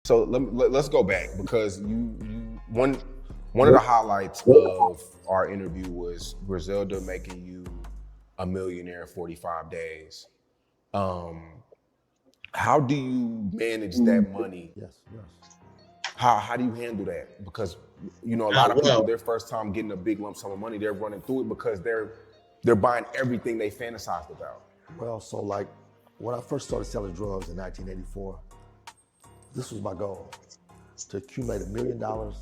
So let's go back, because one of the highlights of our interview was Griselda making you a millionaire in 45 days. How do you manage that money? Yes. How do you handle that? Because a lot of people, their first time getting a big lump sum of money, they're running through it because they're buying everything they fantasized about. Well, so like when I first started selling drugs in 1984, this was my goal, to accumulate $1 million and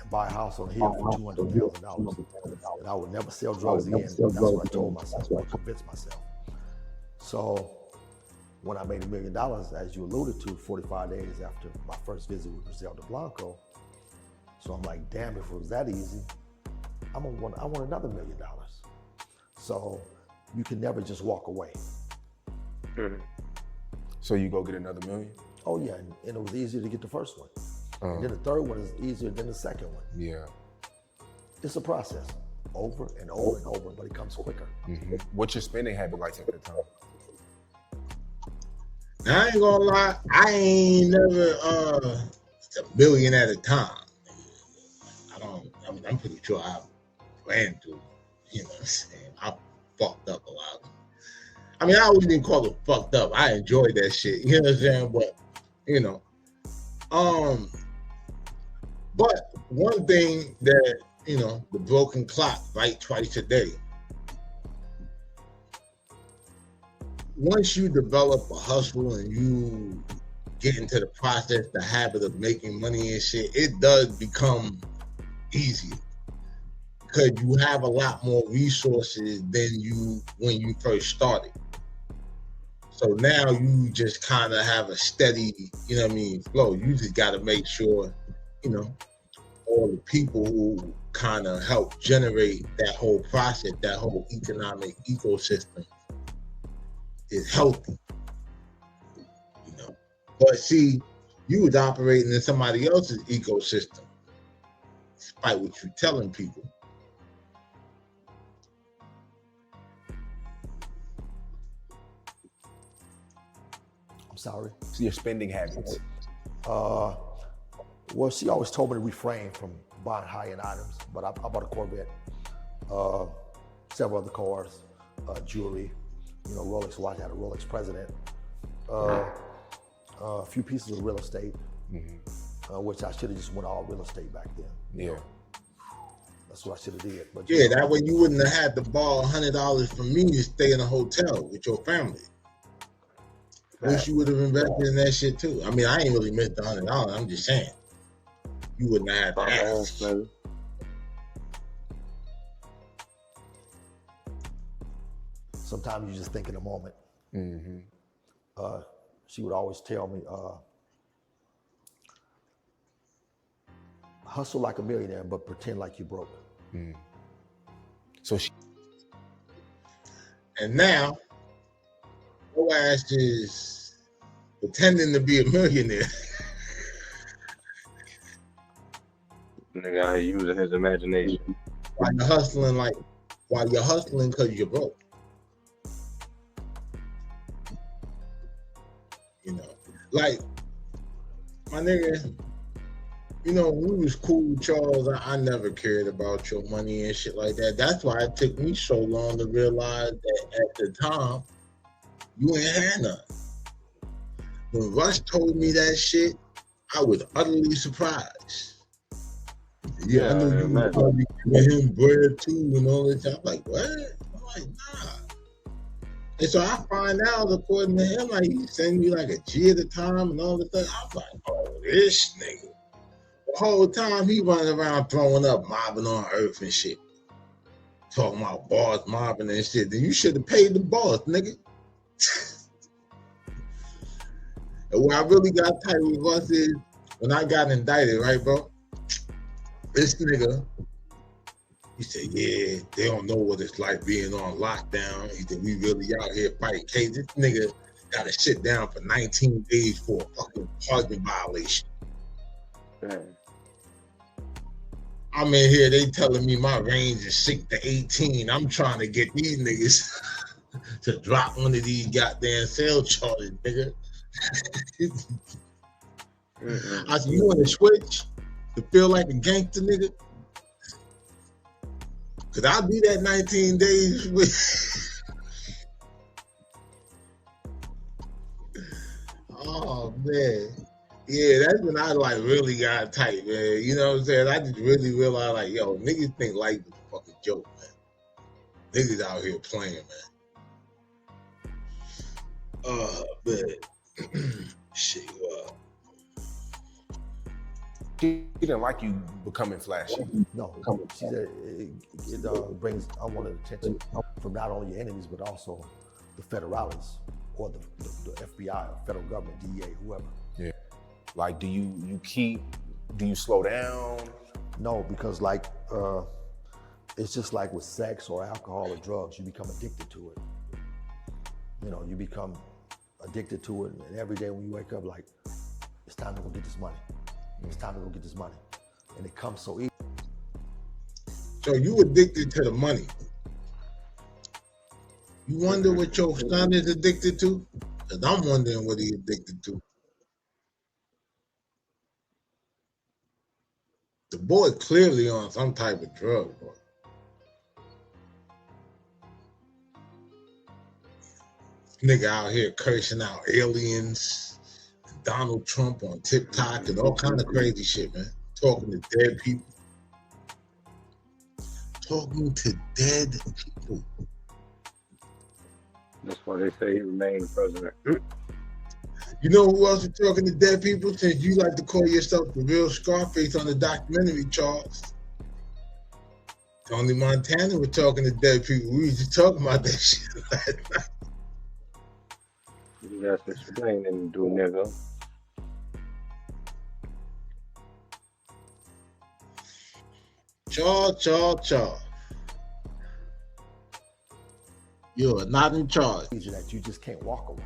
buy a house on a hill for $200,000. And I would never sell drugs again. That's what I told myself, I convinced myself. So when I made $1 million, as you alluded to, 45 days after my first visit with Griselda Blanco, so I'm like, damn, if it was that easy, I want another $1 million. So you can never just walk away. So you go get another $1 million? Oh yeah, and it was easier to get the first one. And then the third one is easier than the second one. Yeah. It's a process, over and over and over, but it comes quicker. Mm-hmm. What's your spending habit like at the time? I ain't gonna lie, I ain't never $1 million at a time. I'm pretty sure I planned to, you know what I'm saying? I fucked up a lot. I mean, I wouldn't even call it fucked up. I enjoyed that shit, you know what I'm saying? But, but one thing that, the broken clock, right, twice a day. Once you develop a hustle and you get into the process, the habit of making money and shit, it does become easier because you have a lot more resources than when you first started. So now you just kind of have a steady, flow. You just got to make sure, all the people who kind of help generate that whole process, that whole economic ecosystem is healthy, But see, you was operating in somebody else's ecosystem, despite what you're telling people. I'm sorry. So your spending habits. Well, she always told me to refrain from buying high-end items, but I bought a Corvette, several other cars, jewelry, Rolex watch. I had a Rolex President, a few pieces of real estate, which I should have just went all real estate back then. Yeah. That's what I should have did. But yeah, that way you wouldn't have had to borrow $100 from me to stay in a hotel with your family. Wish you would have invested in that shit too. I mean, I ain't really missed the $100. I'm just saying, you wouldn't have had to ask. Sometimes you just think in a moment. She would always tell me, hustle like a millionaire, but pretend like you're broke. So and now, your ass is pretending to be a millionaire. Nigga, using his imagination. While you're hustling because you're broke. Like, my nigga, when we was cool with Charles, I never cared about your money and shit like that. That's why it took me so long to realize that at the time, you ain't had none. When Russ told me that shit, I was utterly surprised. Yeah, I knew you was probably giving him bread too and all that. I'm like, what? I'm like, nah. And so I find out, according to him, like he send me like a G at a time and all that stuff. I'm like, oh, this nigga. The whole time he running around throwing up, mobbing on Earth and shit. Talking about boss mobbing and shit. Then you should have paid the boss, nigga. And where I really got tight with Russ is when I got indicted, right, bro? This nigga, he said, yeah, they don't know what it's like being on lockdown. He said, we really out here fighting cases. This nigga got to sit down for 19 days for a fucking parking violation. I'm in here, they telling me my range is 6 to 18. I'm trying to get these niggas to drop one of these goddamn sale charges, nigga. I said, you want to switch to feel like a gangster nigga? Cause I'll be that 19 days with. Oh man, yeah, that's when I like really got tight, man. You know what I'm saying? I just really realized, like, yo, niggas think life is a fucking joke, man. Niggas out here playing, man. Man, shit. She didn't like you becoming flashy. No, she said it brings unwanted attention from not only your enemies but also the federales or the FBI, federal government, DEA, whoever. Yeah. Like, do you slow down? No, because like it's just like with sex or alcohol or drugs, you become addicted to it. You know, you become addicted to it, and every day when you wake up, like, it's time to go get this money. It's time to go get this money. And it comes so easy. So you addicted to the money. You wonder what your son is addicted to? Because I'm wondering what he's addicted to. The boy clearly on some type of drug, boy. Nigga out here cursing out aliens, Donald Trump on TikTok and all kind of crazy shit, man. Talking to dead people. Talking to dead people. That's why they say he remained president. You know who else is talking to dead people? Since you like to call yourself the real Scarface on the documentary, Charles. Tony Montana was talking to dead people. We was just talking about that shit last night. You got to explain and do, nigga. Charles. You are not in charge. That you just can't walk away.